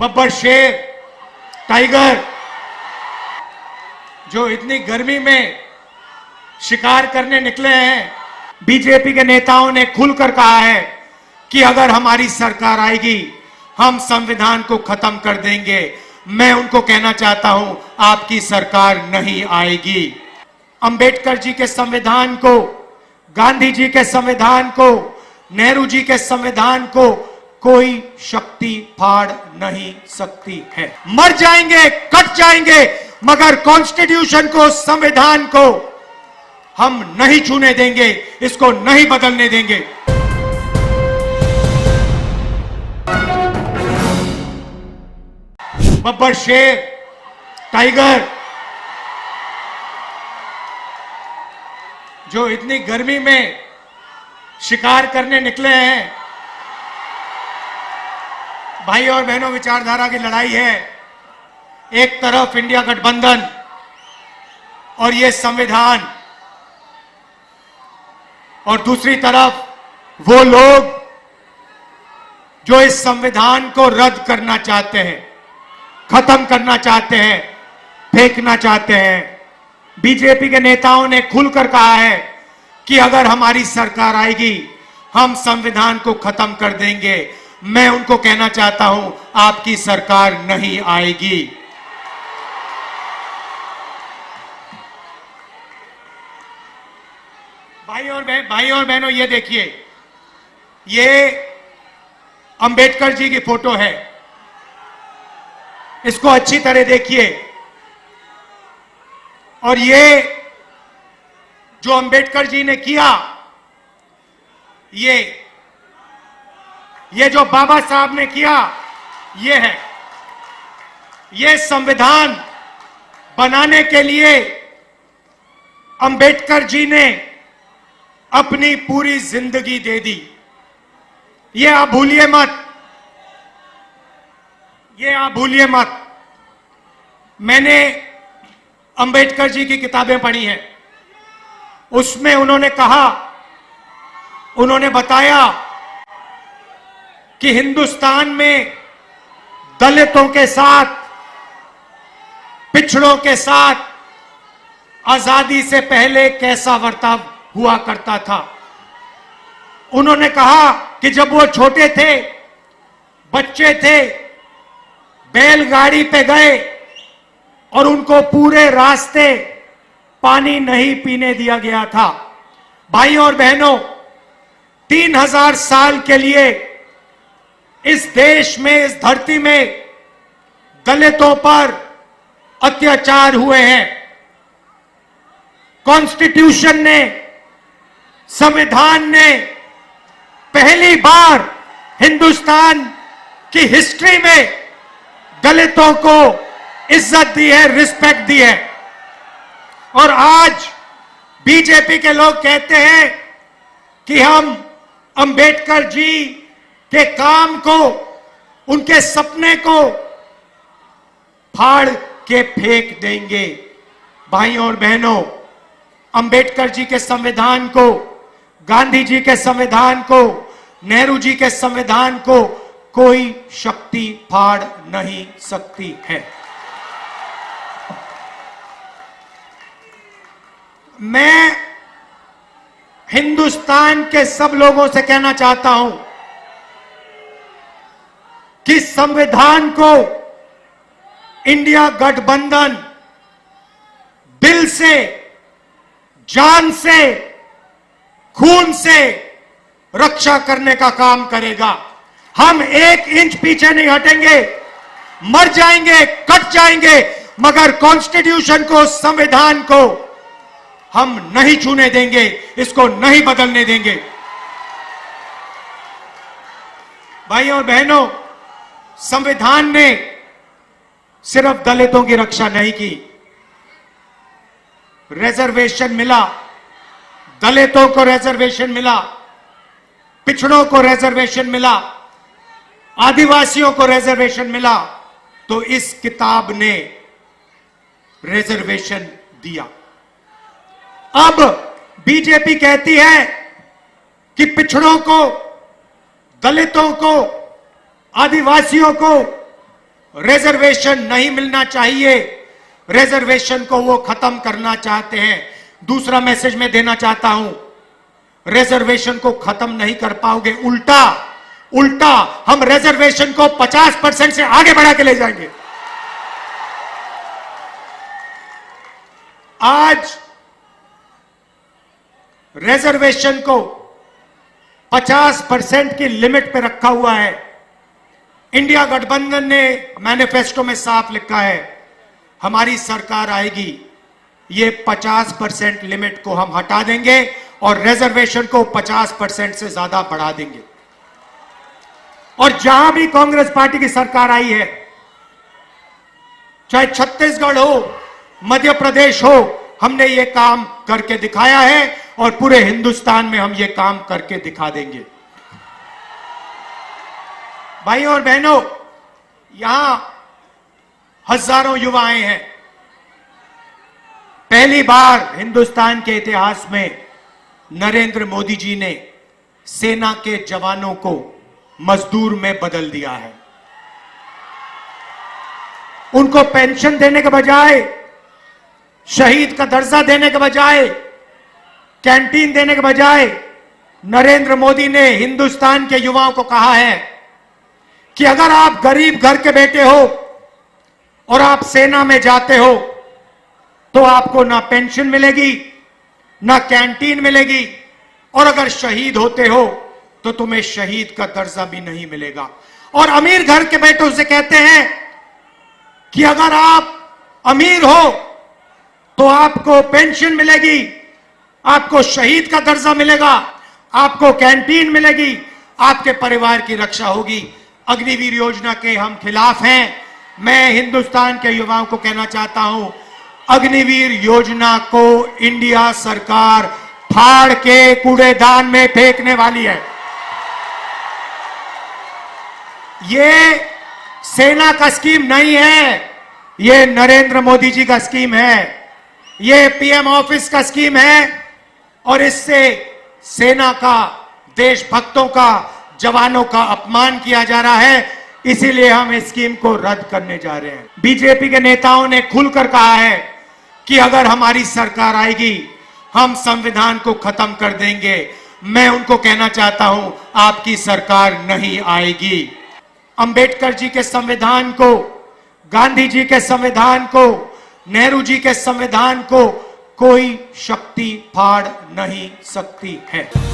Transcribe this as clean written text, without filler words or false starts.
बब्बर शेर, टाइगर, जो इतनी गर्मी में शिकार करने निकले हैं। बीजेपी के नेताओं ने खुलकर कहा है कि अगर हमारी सरकार आएगी हम संविधान को खत्म कर देंगे। मैं उनको कहना चाहता हूं, आपकी सरकार नहीं आएगी। अंबेडकर जी के संविधान को, गांधी जी के संविधान को, नेहरू जी के संविधान को कोई शक्ति फाड़ नहीं सकती है। मर जाएंगे, कट जाएंगे, मगर कॉन्स्टिट्यूशन को, संविधान को हम नहीं छूने देंगे, इसको नहीं बदलने देंगे। बब्बर शेर, टाइगर, जो इतनी गर्मी में शिकार करने निकले हैं। भाई और बहनों, विचारधारा की लड़ाई है। एक तरफ इंडिया गठबंधन और ये संविधान, और दूसरी तरफ वो लोग जो इस संविधान को रद्द करना चाहते हैं, खत्म करना चाहते हैं, फेंकना चाहते हैं। बीजेपी के नेताओं ने खुलकर कहा है कि अगर हमारी सरकार आएगी हम संविधान को खत्म कर देंगे। मैं उनको कहना चाहता हूं, आपकी सरकार नहीं आएगी। भाई और बहनों, ये देखिए, ये अंबेडकर जी की फोटो है। इसको अच्छी तरह देखिए। और ये जो अंबेडकर जी ने किया, ये जो बाबा साहब ने किया, ये है। ये संविधान बनाने के लिए अंबेडकर जी ने अपनी पूरी जिंदगी दे दी। ये आप भूलिए मत, ये आप भूलिए मत। मैंने अंबेडकर जी की किताबें पढ़ी हैं। उसमें उन्होंने कहा, उन्होंने बताया कि हिंदुस्तान में दलितों के साथ, पिछड़ों के साथ आजादी से पहले कैसा बर्ताव हुआ करता था। उन्होंने कहा कि जब वो छोटे थे, बच्चे थे, बैलगाड़ी पे गए और उनको पूरे रास्ते पानी नहीं पीने दिया गया था। भाई और बहनों, 3000 साल के लिए इस देश में, इस धरती में दलितों पर अत्याचार हुए हैं। कॉन्स्टिट्यूशन ने, संविधान ने पहली बार हिंदुस्तान की हिस्ट्री में दलितों को इज्जत दी है, रिस्पेक्ट दी है। और आज बीजेपी के लोग कहते हैं कि हम अंबेडकर जी के काम को, उनके सपने को फाड़ के फेंक देंगे। भाइयों और बहनों, अंबेडकर जी के संविधान को, गांधी जी के संविधान को, नेहरू जी के संविधान को कोई शक्ति फाड़ नहीं सकती है। मैं हिंदुस्तान के सब लोगों से कहना चाहता हूं कि संविधान को इंडिया गठबंधन दिल से, जान से, खून से रक्षा करने का काम करेगा। हम 1 इंच पीछे नहीं हटेंगे। मर जाएंगे, कट जाएंगे, मगर कॉन्स्टिट्यूशन को, संविधान को हम नहीं छूने देंगे, इसको नहीं बदलने देंगे। भाइयों और बहनों, संविधान ने सिर्फ दलितों की रक्षा नहीं की। रिजर्वेशन मिला, दलितों को रिजर्वेशन मिला, पिछड़ों को रिजर्वेशन मिला, आदिवासियों को रिजर्वेशन मिला, तो इस किताब ने रिजर्वेशन दिया। अब बीजेपी कहती है कि पिछड़ों को, दलितों को, आदिवासियों को रिजर्वेशन नहीं मिलना चाहिए, रिजर्वेशन को वो खत्म करना चाहते हैं। दूसरा मैसेज मैं देना चाहता हूं, रिजर्वेशन को खत्म नहीं कर पाओगे, उल्टा उल्टा हम रिजर्वेशन को 50% से आगे बढ़ा के ले जाएंगे। आज रिजर्वेशन को 50% की लिमिट पे रखा हुआ है। इंडिया गठबंधन ने मैनिफेस्टो में साफ लिखा है, हमारी सरकार आएगी, ये 50% लिमिट को हम हटा देंगे और रिजर्वेशन को 50% से ज्यादा बढ़ा देंगे। और जहां भी कांग्रेस पार्टी की सरकार आई है, चाहे छत्तीसगढ़ हो, मध्य प्रदेश हो, हमने ये काम करके दिखाया है और पूरे हिंदुस्तान में हम ये काम करके दिखा देंगे। भाइयों और बहनों, यहां हजारों युवाएं हैं। पहली बार हिंदुस्तान के इतिहास में नरेंद्र मोदी जी ने सेना के जवानों को मजदूर में बदल दिया है। उनको पेंशन देने के बजाय, शहीद का दर्जा देने के बजाय, कैंटीन देने के बजाय नरेंद्र मोदी ने हिंदुस्तान के युवाओं को कहा है कि अगर आप गरीब घर के बेटे हो और आप सेना में जाते हो तो आपको ना पेंशन मिलेगी, ना कैंटीन मिलेगी, और अगर शहीद होते हो तो तुम्हें शहीद का दर्जा भी नहीं मिलेगा। और अमीर घर के बेटों से कहते हैं कि अगर आप अमीर हो तो आपको पेंशन मिलेगी, आपको शहीद का दर्जा मिलेगा, आपको कैंटीन मिलेगी, आपके परिवार की रक्षा होगी। अग्निवीर योजना के हम खिलाफ हैं। मैं हिंदुस्तान के युवाओं को कहना चाहता हूं, अग्निवीर योजना को इंडिया सरकार फाड़ के कूड़ेदान में फेंकने वाली है। ये सेना का स्कीम नहीं है, ये नरेंद्र मोदी जी का स्कीम है, ये पीएम ऑफिस का स्कीम है, और इससे सेना का, देशभक्तों का, जवानों का अपमान किया जा रहा है। इसीलिए हम इस स्कीम को रद्द करने जा रहे हैं। बीजेपी के नेताओं ने खुलकर कहा है कि अगर हमारी सरकार आएगी, हम संविधान को खत्म कर देंगे। मैं उनको कहना चाहता हूं, आपकी सरकार नहीं आएगी। अंबेडकर जी के संविधान को, गांधी जी के संविधान को, नेहरू जी के संविधान को कोई शक्ति फाड़ नहीं सकती है।